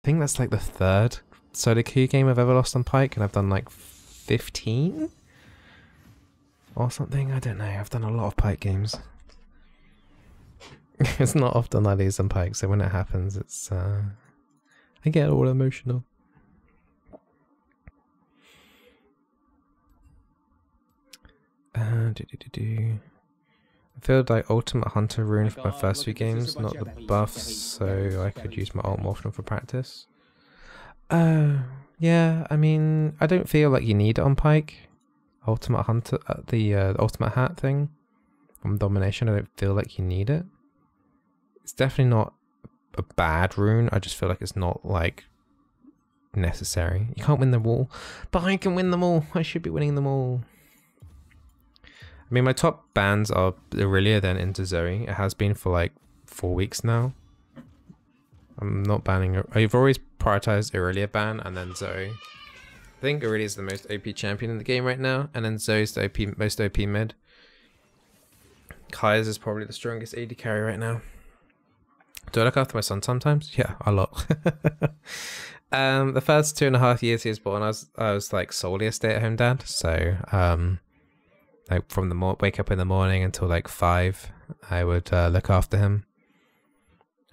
think that's like the 3rd solo queue game I've ever lost on Pyke, and I've done like 15 or something. I don't know. I've done a lot of Pyke games. It's not often I lose on Pyke, so when it happens, it's I get all emotional. I feel like Ultimate Hunter ruined for my first few games, not the buffs, so I could use my ult more often for practice. Yeah, I mean, I don't feel like you need it on Pyke. Ultimate Hunter, the Ultimate Hat thing from Domination, I don't feel like you need it. It's definitely not a bad rune, I just feel like it's not, like, necessary. You can't win them all, but I can win them all. I should be winning them all. I mean, my top bans are Aurelia, then into Zoe. It has been for like 4 weeks now. I'm not banning. I've always prioritized Aurelia ban and then Zoe. I think Aurelia is the most OP champion in the game right now, and then Zoe's the most OP mid. Kai's is probably the strongest AD carry right now. Do I look after my son sometimes? Yeah, a lot. The first 2.5 years he was born, I was like solely a stay-at-home dad. So like from the wake up in the morning until like 5, I would look after him,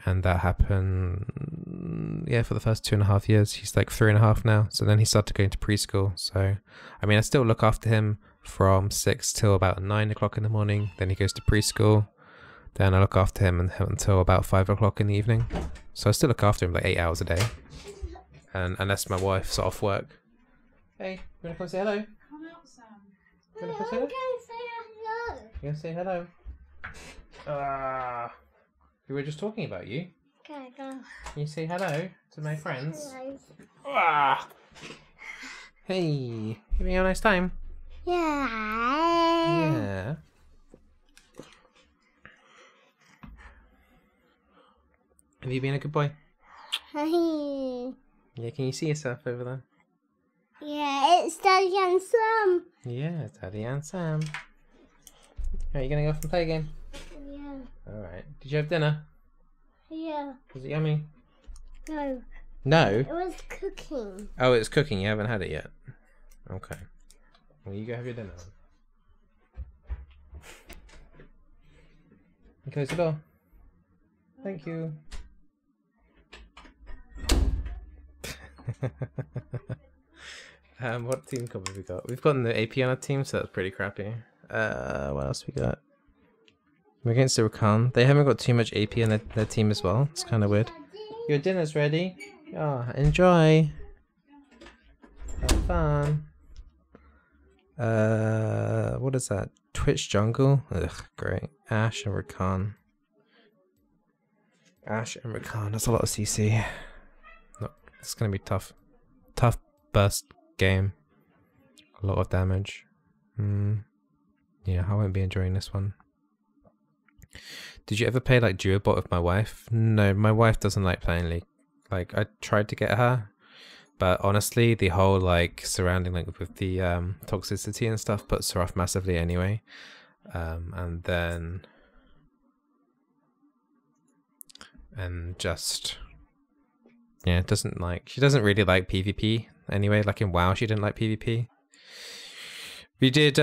and that happened, yeah, for the first 2.5 years. He's like 3.5 now, so then he started going to preschool. So I mean, I still look after him from 6 till about 9 o'clock in the morning. Then he goes to preschool. Then I look after him until about 5 o'clock in the evening. So I still look after him like 8 hours a day, and unless my wife's off work. Hey, you wanna come say hello? Come out, Sam. You wanna come say hello? You gonna say hello? We were just talking about you. Okay, go. Can you say hello to my friends? Hello. Hey, you having a nice time? Yeah. Yeah. Have you been a good boy? Hey. Yeah, can you see yourself over there? Yeah, it's Daddy and Sam. Yeah, Daddy and Sam. Are you gonna go off and play a game? Yeah. Alright. Did you have dinner? Yeah. Was it yummy? No. No? It was cooking. Oh, it's cooking. You haven't had it yet. Okay. Well, you go have your dinner then. Close the door. Thank you. What team cover have we got? We've got the AP on our team, so that's pretty crappy. What else we got? We're against the Rakan. They haven't got too much AP on their team as well. It's kind of weird. Your dinner's ready. Oh, enjoy. Have fun. What is that? Twitch jungle? Ugh, great. Ashe and Rakan. Ashe and Rakan. That's a lot of CC. No, it's gonna be tough. Tough burst game. A lot of damage. Yeah, I won't be enjoying this one. Did you ever play like Duobot with my wife? No, my wife doesn't like playing League. Like, I tried to get her, but honestly, the whole like surrounding like with the toxicity and stuff puts her off massively anyway. And just, yeah, she doesn't really like PvP anyway. Like in WoW, she didn't like PvP. We did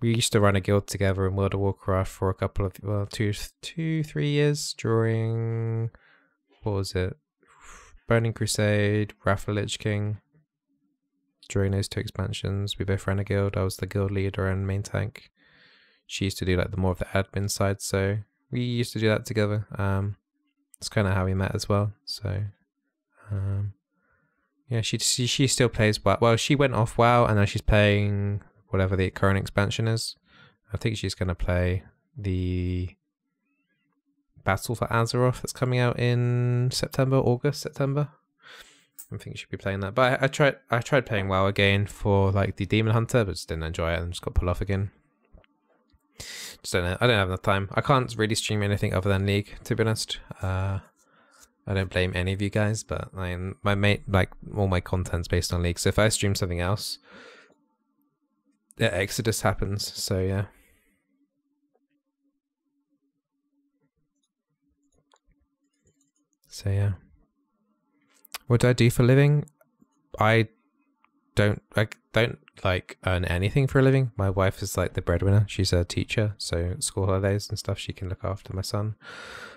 we used to run a guild together in World of Warcraft for a couple of, well, 3 years during, what was it? Burning Crusade, Wrath of the Lich King. During those 2 expansions, we both ran a guild. I was the guild leader and main tank. She used to do like the more of the admin side, so we used to do that together. That's kind of how we met as well. So, yeah, she still plays WoW. Well, she went off WoW and now she's playing whatever the current expansion is. I think she's going to play the Battle for Azeroth that's coming out in September. I think she should be playing that. But I tried playing WoW again for like the Demon Hunter, but just didn't enjoy it and just got pulled off again. Just don't know. I don't have enough time. I can't really stream anything other than League, to be honest. I don't blame any of you guys, but all my content's based on League. So if I stream something else, the exodus happens. So yeah. What do I do for a living? I don't like earn anything for a living. My wife is like the breadwinner. She's a teacher, so school holidays and stuff she can look after my son.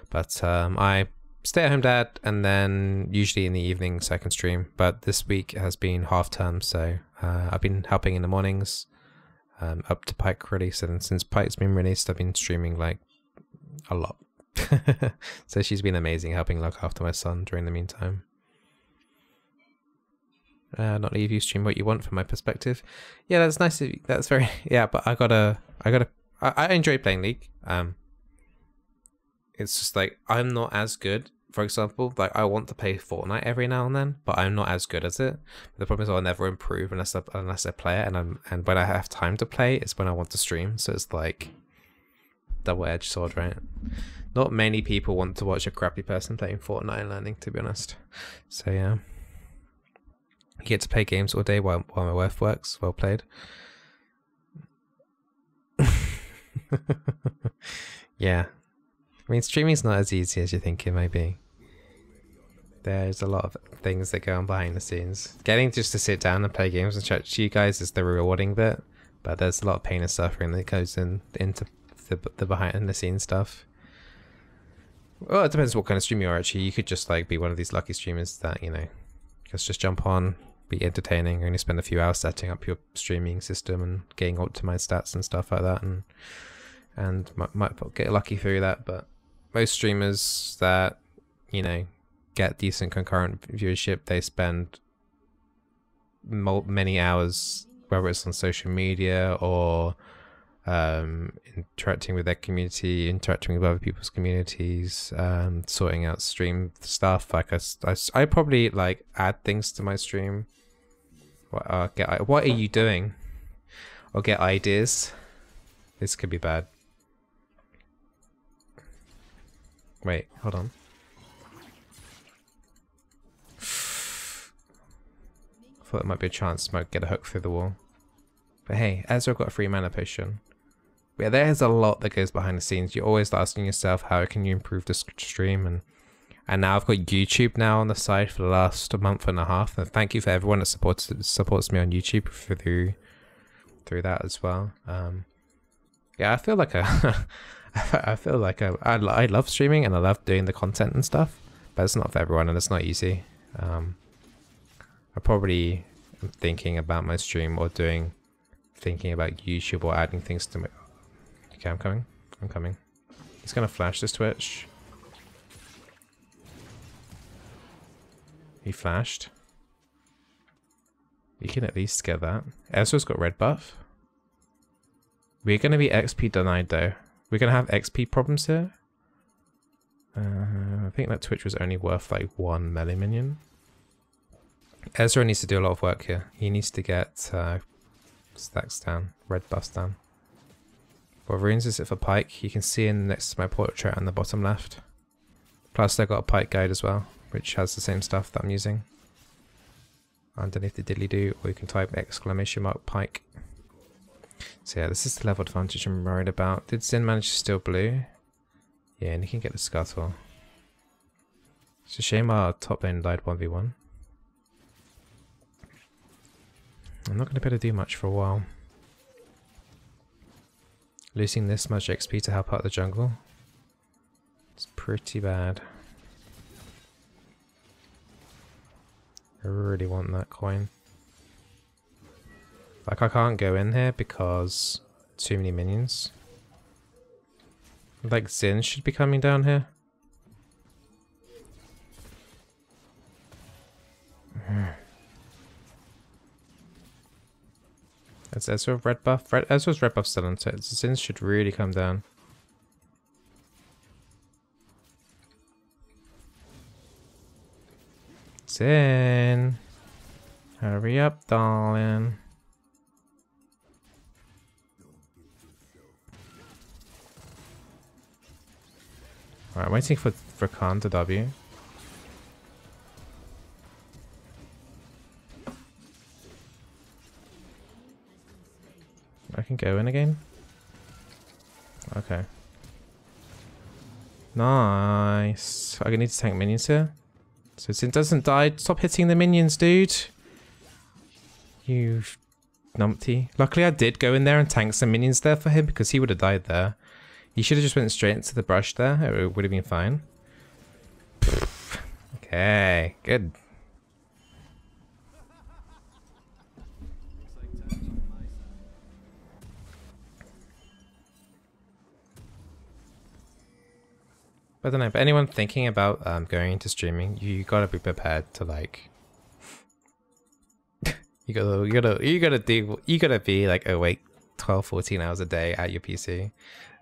But I stay at home dad, and then usually in the evenings I can stream. But this week has been half term, so I've been helping in the mornings up to Pyke release, and since Pyke's been released I've been streaming like a lot. So she's been amazing helping look after my son during the meantime. Not leave you stream what you want from my perspective. Yeah, that's nice of you. That's very yeah, but I enjoy playing League. It's just like I'm not as good. For example, like I want to play Fortnite every now and then, but I'm not as good as it. The problem is I'll never improve unless I play it, and when I have time to play is when I want to stream. So it's like double-edged sword, right? Not many people want to watch a crappy person playing Fortnite and learning, to be honest. So yeah. You get to play games all day while my wife works. Well played. Yeah. I mean, streaming's not as easy as you think it may be. There's a lot of things that go on behind the scenes. Getting just to sit down and play games and chat to you guys is the rewarding bit, but there's a lot of pain and suffering that goes into the behind the scenes stuff. Well, it depends what kind of streamer you are, actually. You could just like be one of these lucky streamers that, you know, just jump on, be entertaining, only spend a few hours setting up your streaming system and getting optimized stats and stuff like that, and might get lucky through that. But most streamers that, you know, get decent concurrent viewership, they spend many hours, whether it's on social media or interacting with their community, interacting with other people's communities, sorting out stream stuff. Like I probably like add things to my stream. What are you doing? Or get ideas. This could be bad. Wait, hold on. I thought there might be a chance I might get a hook through the wall. But hey, Ezra got a free mana potion. Yeah, there's a lot that goes behind the scenes. You're always asking yourself, how can you improve the stream? And now I've got YouTube now on the side for the last month and a half. And thank you for everyone that supports me on YouTube through that as well. Yeah, I feel like I love streaming and I love doing the content and stuff, but it's not for everyone and it's not easy. I probably am thinking about my stream or thinking about YouTube or adding things to my... Okay, I'm coming. He's gonna flash this Twitch. He flashed. You can at least get that. Ezra's got red buff. We're gonna be XP denied though. We're gonna have XP problems here. I think that Twitch was only worth like 1 melee minion. Ezra needs to do a lot of work here. He needs to get stacks down, red buffs down. What runes is it for Pyke? You can see in next to my portrait on the bottom left. Plus I got a Pyke guide as well, which has the same stuff that I'm using. Underneath the diddly do, or you can type !Pyke. So yeah, this is the level advantage I'm worried about. Did Zin manage to steal blue? Yeah, and he can get the scuttle. It's a shame our top lane died 1v1. I'm not going to be able to do much for a while. Losing this much XP to help out the jungle. It's pretty bad. I really want that coin. Like, I can't go in here because too many minions. Like, Zin should be coming down here. Is Ezra red buff? Ezra's red buff still on, so Zin should really come down. Zin! Hurry up, darling. Alright, waiting for Khan to W. I can go in again? Okay. Nice. I need to tank minions here. So since it doesn't die, stop hitting the minions, dude. You numpty. Luckily I did go in there and tank some minions there for him because he would have died there. He should have just went straight into the brush there. It would have been fine. Okay, good. I don't know, but anyone thinking about going into streaming, you gotta be prepared to like you gotta be like awake 12-14 hours a day at your PC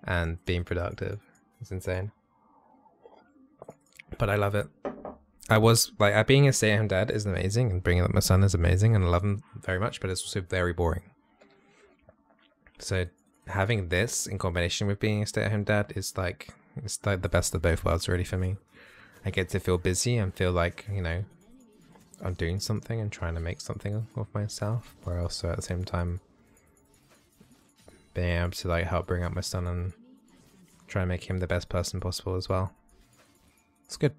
and being productive. It's insane. But I love it. I was like, being a stay-at-home dad is amazing, and bringing up my son is amazing, and I love him very much, but it's also very boring. So having this in combination with being a stay-at-home dad is like, it's like the best of both worlds really for me. I get to feel busy and feel like, you know, I'm doing something and trying to make something of myself, where also at the same time being able to like help bring up my son and try and make him the best person possible as well. It's good.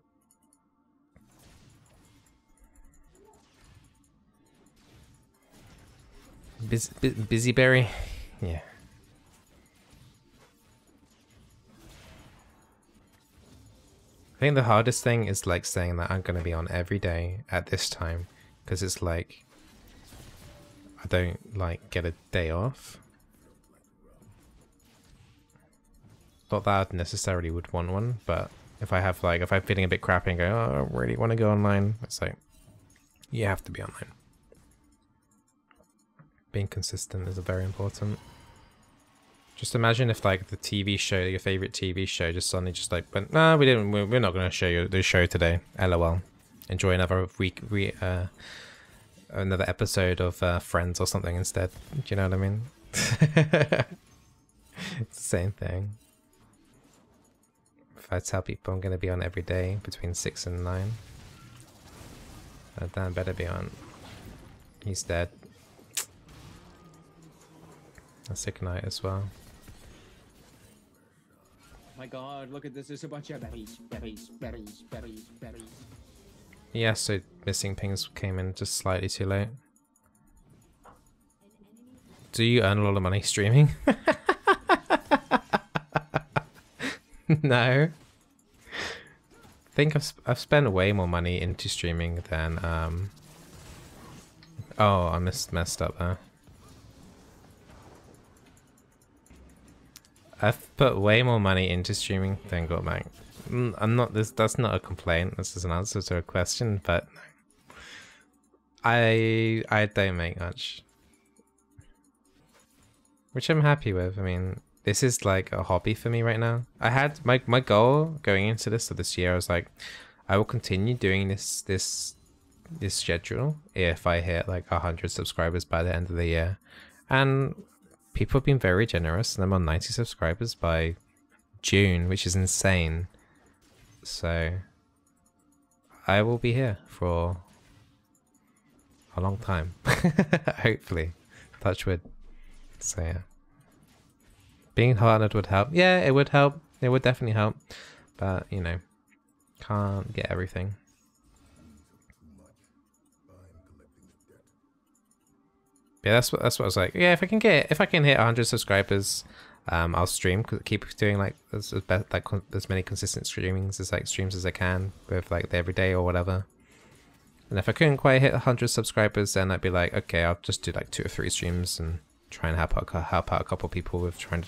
Bizzleberry? Yeah. I think the hardest thing is like saying that I'm going to be on every day at this time, because it's like I don't like get a day off. Not that I necessarily would want one, but if I have like, if I'm feeling a bit crappy and go, oh, I really want to go online, it's like, you have to be online. Being consistent is very important. Just imagine if like the TV show, your favorite TV show, just suddenly just like went, nah, we're not going to show you the show today. LOL. Enjoy another another episode of Friends or something instead. Do you know what I mean? It's the same thing. If I tell people I'm going to be on every day between 6 and 9, Dan better be on. He's dead. A sick night as well. My god, look at this. There's a bunch of berries. Yeah, so missing pings came in just slightly too late. Do you earn a lot of money streaming? No. I think I've spent way more money into streaming than oh, I messed up there. I've put way more money into streaming than got back. I'm not this. That's not a complaint. This is an answer to a question. But I don't make much, which I'm happy with. I mean, this is like a hobby for me right now. I had my goal going into this year. I was like, I will continue doing this schedule if I hit like 100 subscribers by the end of the year, and people have been very generous, and I'm on 90 subscribers by June, which is insane. So I will be here for a long time. Hopefully. Touch wood. So yeah. Being partnered would help. Yeah, it would help. It would definitely help. But, you know, can't get everything. Yeah, that's what I was like. Yeah, if I can hit 100 subscribers, I'll stream. Keep doing like as many consistent streams as I can with like the everyday or whatever. And if I couldn't quite hit 100 subscribers, then I'd be like, okay, I'll just do like 2 or 3 streams and try and help out a couple people with trying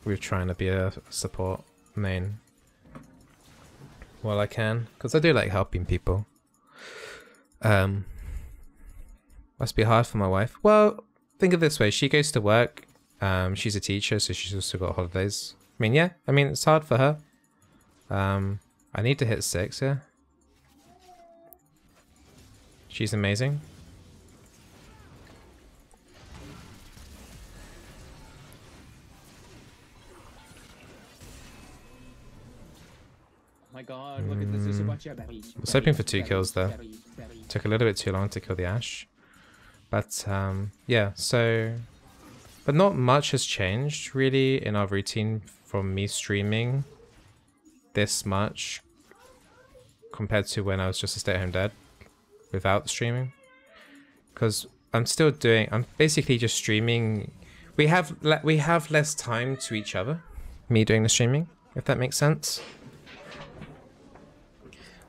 to be a support main while I can, because I do like helping people. Must be hard for my wife. Well, think of it this way, she goes to work, she's a teacher, so she's also got holidays. I mean, yeah, I mean, it's hard for her. I need to hit 6, yeah. She's amazing. My god, look at this. There's a bunch of berries. I was hoping for 2 kills there. Took a little bit too long to kill the Ash. But yeah, so... But not much has changed really in our routine from me streaming this much compared to when I was just a stay-at-home dad without streaming. Because I'm basically just streaming. We have less time to each other, me doing the streaming, if that makes sense.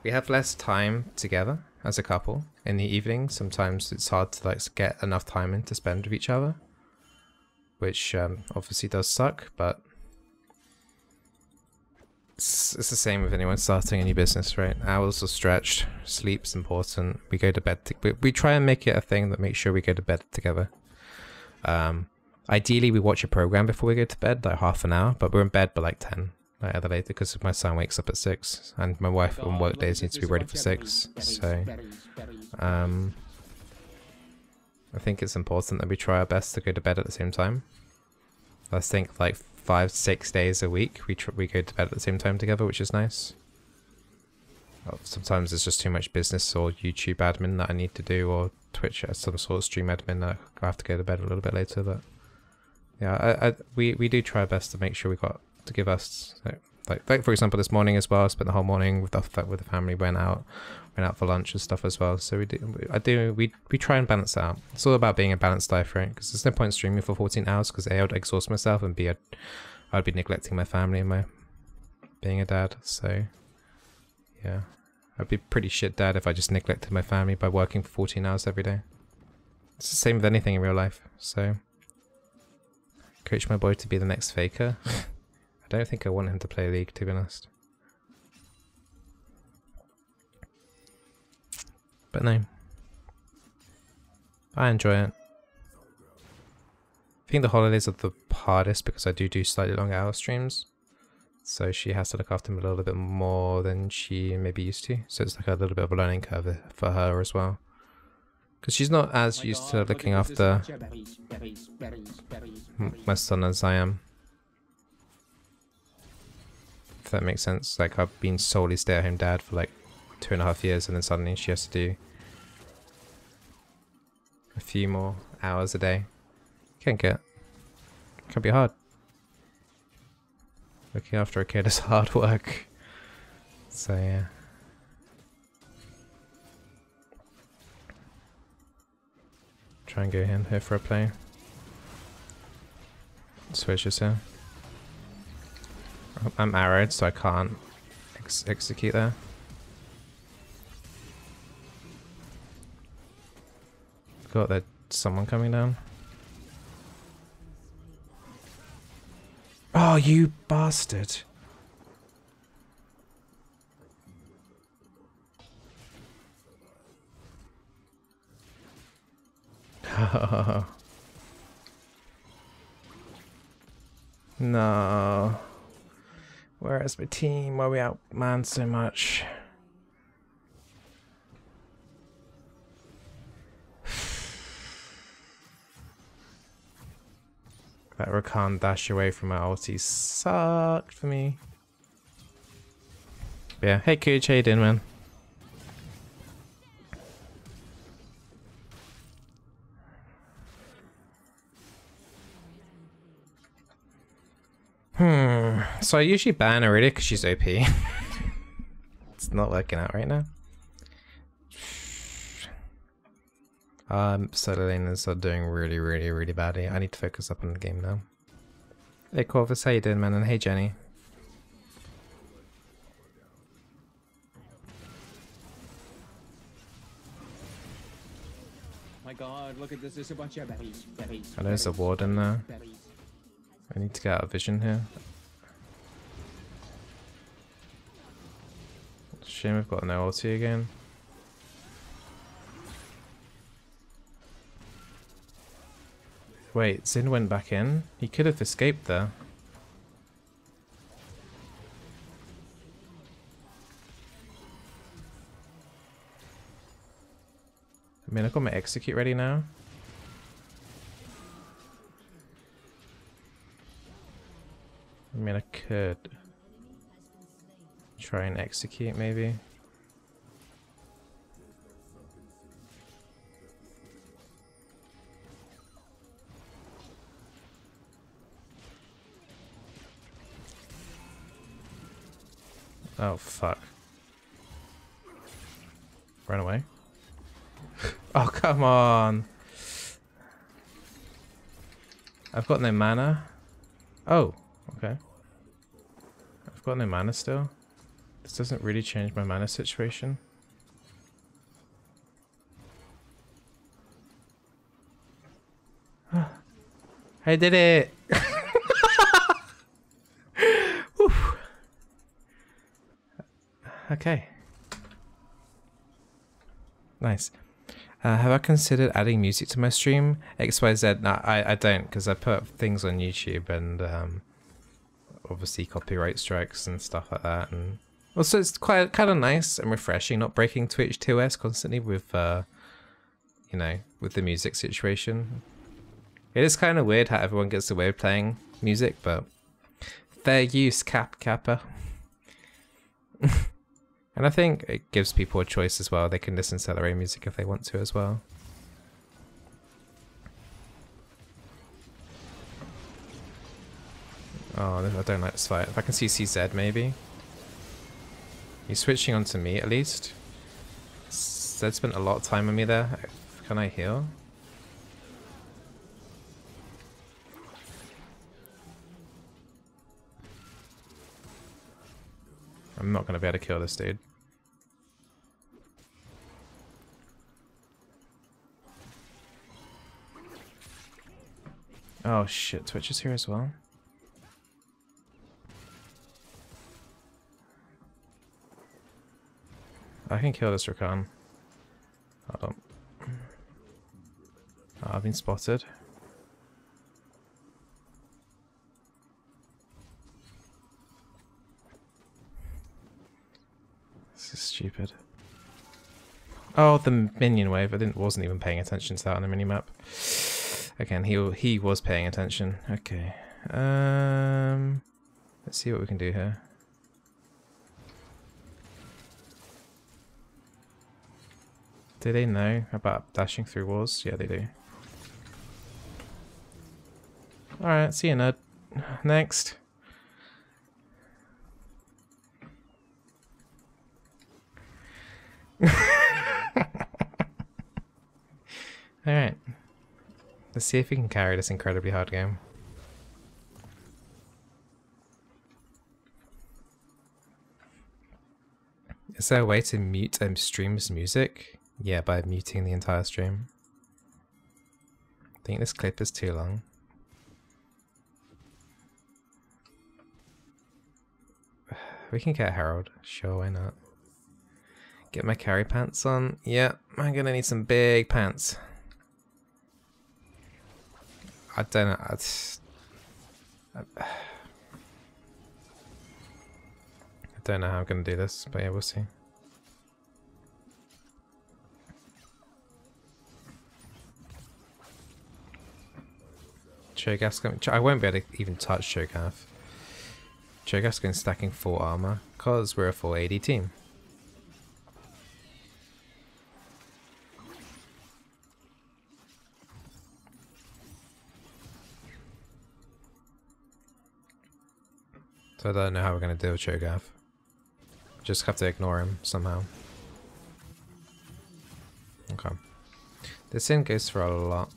We have less time together as a couple in the evening. Sometimes it's hard to like get enough time in to spend with each other, which obviously does suck, but it's the same with anyone starting a new business, right? Hours are stretched, sleep's important. We go to bed. We try and make it a thing that makes sure we go to bed together. Ideally, we watch a program before we go to bed, like half an hour, but we're in bed by like 10. Like at the later, because my son wakes up at 6, and my wife on work days needs to be ready for 6. So, I think it's important that we try our best to go to bed at the same time. I think like 5-6 days a week we go to bed at the same time together, which is nice. Sometimes there's just too much business or YouTube admin that I need to do, or Twitch some sort of stream admin that I have to go to bed a little bit later. But yeah, we do try our best to make sure we got to give us like for example this morning as well. I spent the whole morning with the family, went out for lunch and stuff as well. So we try and balance that out. It's all about being a balanced life, right? Because there's no point streaming for 14 hours because A, I'd exhaust myself, and B, I'd be neglecting my family and my being a dad. So yeah, I'd be pretty shit dad if I just neglected my family by working for 14 hours every day. It's the same with anything in real life. So coach my boy to be the next Faker. I don't think I want him to play League, to be honest. But no. I enjoy it. I think the holidays are the hardest because I do slightly longer hour streams. So she has to look after him a little bit more than she maybe used to. So it's like a little bit of a learning curve for her as well. Because she's not as used to looking after my son as I am. If that makes sense. Like, I've been solely stay-at-home dad for like 2.5 years, and then suddenly she has to do a few more hours a day. Can be hard. Looking after a kid is hard work. So yeah. Try and go in here for a play. Switches here. I'm arrowed, so I can't execute there. Got that someone coming down. Oh, you bastard. No. Where is my team? Why are we outmanned so much? That Rakan dash away from my ulti sucked for me. But yeah, hey Cooch, how you doing, man? So I usually ban her really because she's OP. It's not working out right now. Solo laners are doing really badly. I need to focus up on the game now. Hey Corvus, how you doing, man? And hey Jenny. My god, look at this. There's a bunch of berries. Oh, there's a ward in there. I need to get out of vision here. Shame we've got no ulti again. Wait, Xin went back in? He could have escaped there. I mean, I've got my execute ready now. I mean, I could try and execute maybe. Oh, fuck. Run away. Oh, come on. I've got no mana. Oh, okay. I've got no mana still. This doesn't really change my mana situation. I did it! Whew. Okay. Nice. Have I considered adding music to my stream? XYZ? No, I don't, because I put things on YouTube and obviously copyright strikes and stuff like that. And also, it's quite kind of nice and refreshing, not breaking Twitch TOS constantly with, you know, with the music situation. It is kind of weird how everyone gets away with playing music, but fair use, Kappa. And I think it gives people a choice as well. They can listen to their own music if they want to as well. Oh, I don't like this fight. If I can see CZ maybe. He's switching on to me at least. Zed spent a lot of time on me there. Can I heal? I'm not going to be able to kill this dude. Oh shit, Twitch is here as well. I can kill this Rakan. Hold on. Oh, I've been spotted. This is stupid. Oh, the minion wave. I wasn't even paying attention to that on the minimap. Again, he was paying attention. Okay. Let's see what we can do here. Do they know about dashing through walls? Yeah, they do. Alright, see you, nerd. Next. Alright. Let's see if we can carry this incredibly hard game. Is there a way to mute stream's music? Yeah, by muting the entire stream. I think this clip is too long. We can get Herald. Sure, why not? Get my carry pants on. Yeah, I'm gonna need some big pants. I don't know. I don't know how I'm gonna do this, but yeah, we'll see. Cho'Gath's going. I won't be able to even touch Cho'Gath. Cho'Gath's going stacking full armor because we're a full AD team. So I don't know how we're going to deal with Cho'Gath. Just have to ignore him somehow. Okay. This in goes for a lot.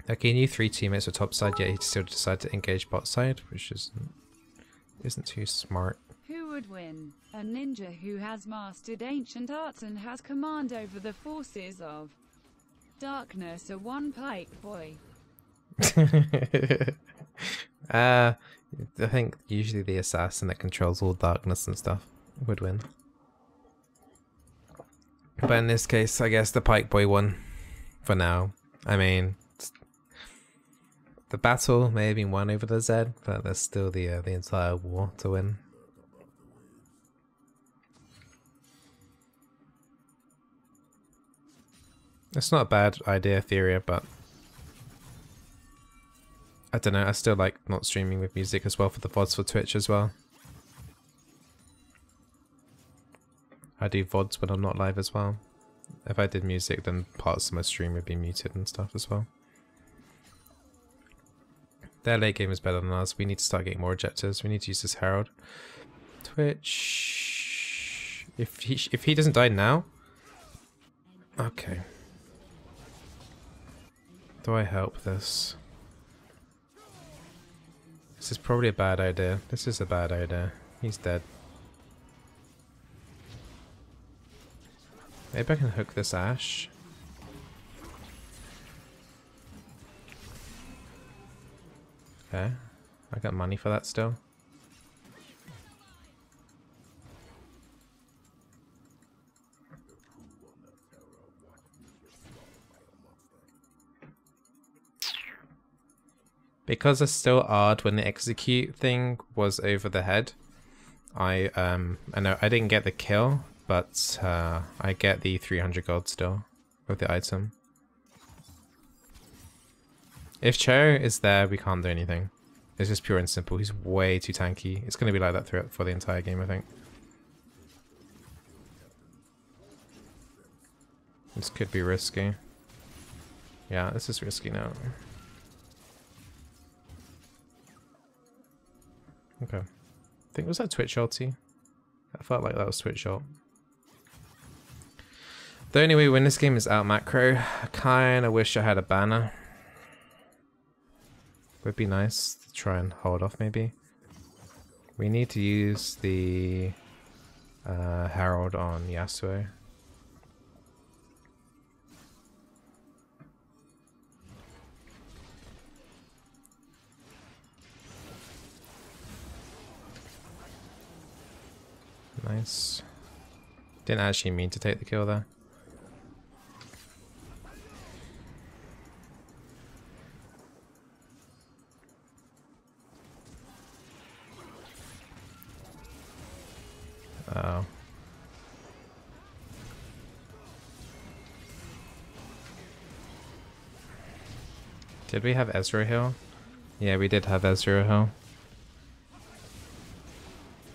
Okay, he knew 3 teammates were top side, yet he still decided to engage bot side, which isn't too smart. Who would win? A ninja who has mastered ancient arts and has command over the forces of darkness, or one Pyke boy? I think usually the assassin that controls all darkness and stuff would win. But in this case, I guess the Pyke boy won for now. I mean, the battle may have been won over the Zed, but there's still the entire war to win. It's not a bad idea, Theoria, but I don't know, I still like not streaming with music as well for the VODs for Twitch as well. I do VODs when I'm not live as well. If I did music, then parts of my stream would be muted and stuff as well. Their late game is better than ours. We need to start getting more objectives. We need to use this Herald. Twitch. If he doesn't die now. Okay. Do I help this? This is probably a bad idea. This is a bad idea. He's dead. Maybe I can hook this Ashe. Okay. I got money for that still. Because I still odd when the execute thing was over the head. I know I didn't get the kill, but I get the 300 gold still with the item. If Cho is there, we can't do anything. It's just pure and simple. He's way too tanky. It's going to be like that throughout for the entire game, I think. This could be risky. Yeah, this is risky now. Okay. I think, was that Twitch ulti? I felt like that was Twitch ult. The only way we win this game is out macro. I kinda wish I had a banner. Would be nice to try and hold off maybe. We need to use the Herald on Yasuo. Nice. Didn't actually mean to take the kill there. Oh. Did we have Ezra Hill? Yeah, we did have Ezra Hill.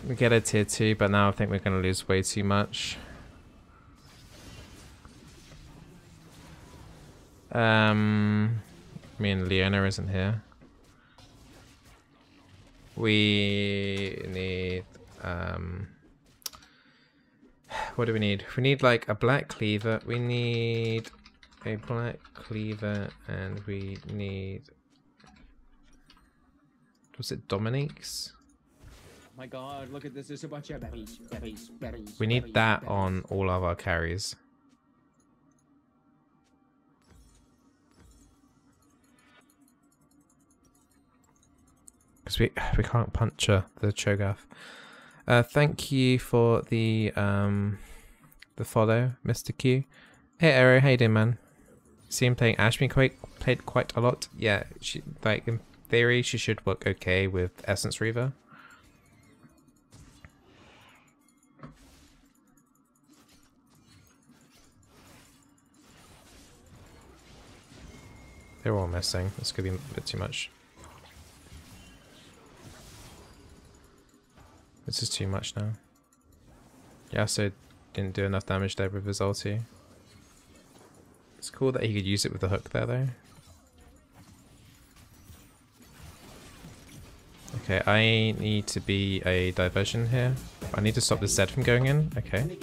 We get a tier 2, but now I think we're going to lose way too much. Me and Leona isn't here. We need... what do we need? We need like a black cleaver. We need a black cleaver and we need... Was it Dominique's? My god, look at this. There's a bunch of berries. We need that on all of our carries. Because we can't puncture the Cho'Gath. Thank you for the follow, Mr. Q. Hey Arrow, how you doing, man? See him playing Ashe being played quite a lot. Yeah, she, like in theory she should work okay with Essence Reaver. They're all missing. This could be a bit too much. This is too much now. Yasuo didn't do enough damage there with his ulti. It's cool that he could use it with the hook there though. Okay, I need to be a diversion here. I need to stop the Zed from going in. Okay.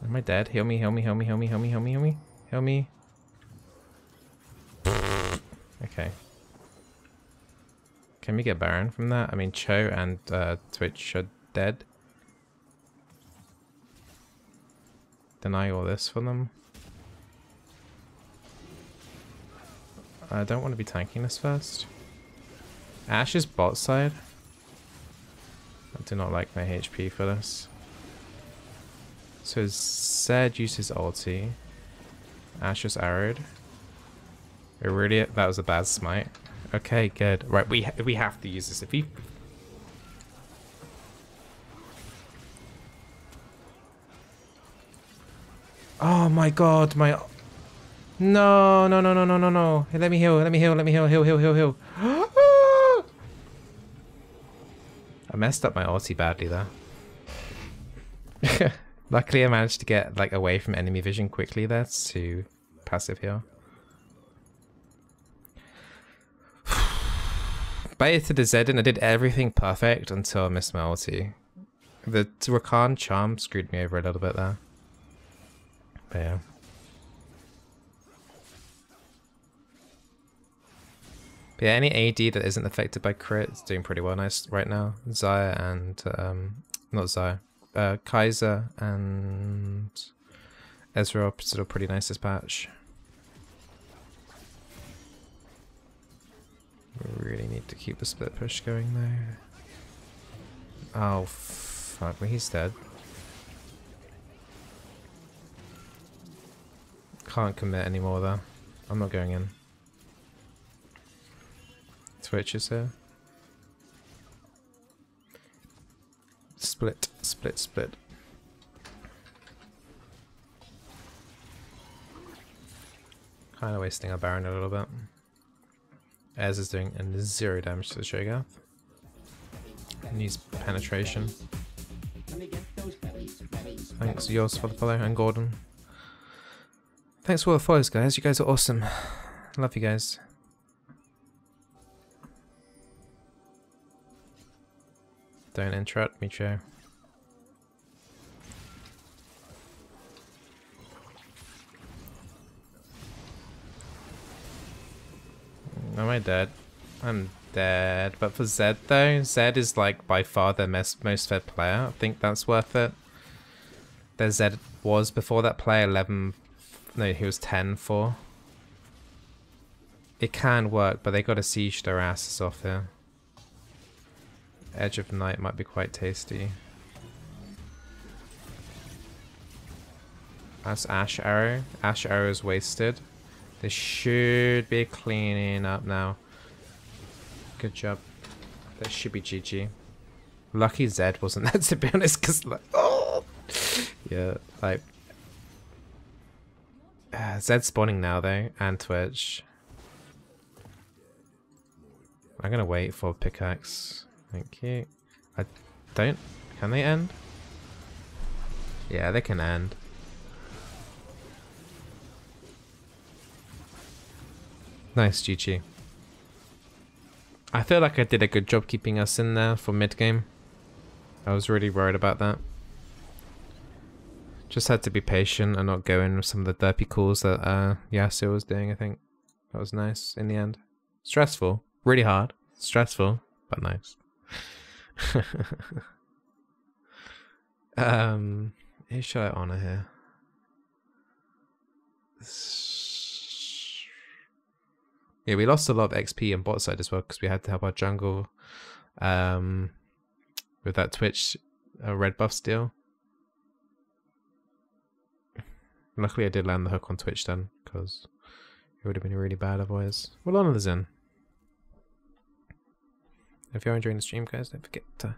Am I dead? Heal me, heal me, heal me, heal me, heal me, heal me, heal me, heal me. Okay. Can we get Baron from that? I mean, Cho and Twitch are dead. Deny all this for them. I don't want to be tanking this first. Ashe's bot side. I do not like my HP for this. So Zed uses ulti. Ashe just arrowed. It really, that was a bad smite. Okay, good. Right, we have to use this. If he... Oh my god, my... No, no, no, no, no, no, no. Hey, let me heal, let me heal, let me heal, heal, heal, heal, heal. I messed up my ulti badly there. Luckily I managed to get like away from enemy vision quickly there to passive heal. Baited the Z and I did everything perfect until I missed my ulti. The Rakan charm screwed me over a little bit there. But yeah. But yeah, any AD that isn't affected by crit is doing pretty well nice right now. Xayah and not Xayah. Kaiser and Ezra are still pretty nice this patch. We really need to keep the split push going though. Oh fuck me, he's dead. Can't commit anymore though. I'm not going in. Twitch is here. Split, split, split. Kind of wasting our Baron a little bit. Ez is doing 0 damage to the Shogath. Needs penetration. Thanks yours for the follow, and Gordon. Thanks for all the follows, guys. You guys are awesome. Love you guys. Don't interrupt me, Joe. Am I dead? I'm dead. But for Zed though, Zed is like by far their most fed player. I think that's worth it. Their Zed was before that play 11. No, he was 10-4. It can work, but they got to siege their asses off here. Edge of Night might be quite tasty. That's Ash Arrow. Ash Arrow is wasted. They should be cleaning up now. Good job. That should be GG. Lucky Zed wasn't there, to be honest, because like, oh! Yeah, like Zed's spawning now though, and Twitch. I'm gonna wait for pickaxe. Thank you. I don't. Can they end? Yeah, they can end. Nice, GG. I feel like I did a good job keeping us in there for mid game. I was really worried about that. Just had to be patient and not go in with some of the derpy calls that Yasuo was doing, I think. That was nice in the end. Stressful. Really hard. Stressful, but nice. Who should I honor here? Yeah, we lost a lot of XP on bot side as well because we had to help our jungle with that Twitch red buff steal. Luckily I did land the hook on Twitch then, because it would have been really bad otherwise. We'll honor the Zen. If you're enjoying the stream, guys, don't forget to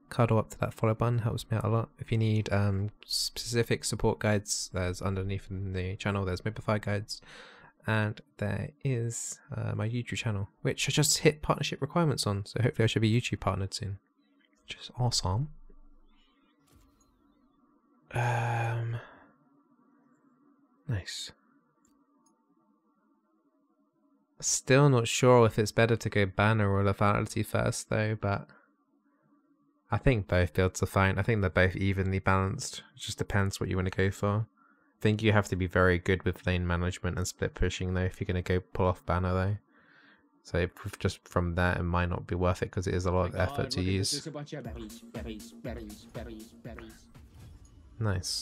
cuddle up to that follow button. Helps me out a lot. If you need specific support guides, there's underneath in the channel, there's Mobify guides. And there is my YouTube channel, which I just hit partnership requirements on. So hopefully I should be YouTube partnered soon. Which is awesome. Nice. Still not sure if it's better to go banner or lethality first though, but I think both builds are fine. I think they're both evenly balanced. It just depends what you want to go for. I think you have to be very good with lane management and split pushing though if you're going to go pull off banner though. So just from that it might not be worth it because it is a lot of effort to use. Nice.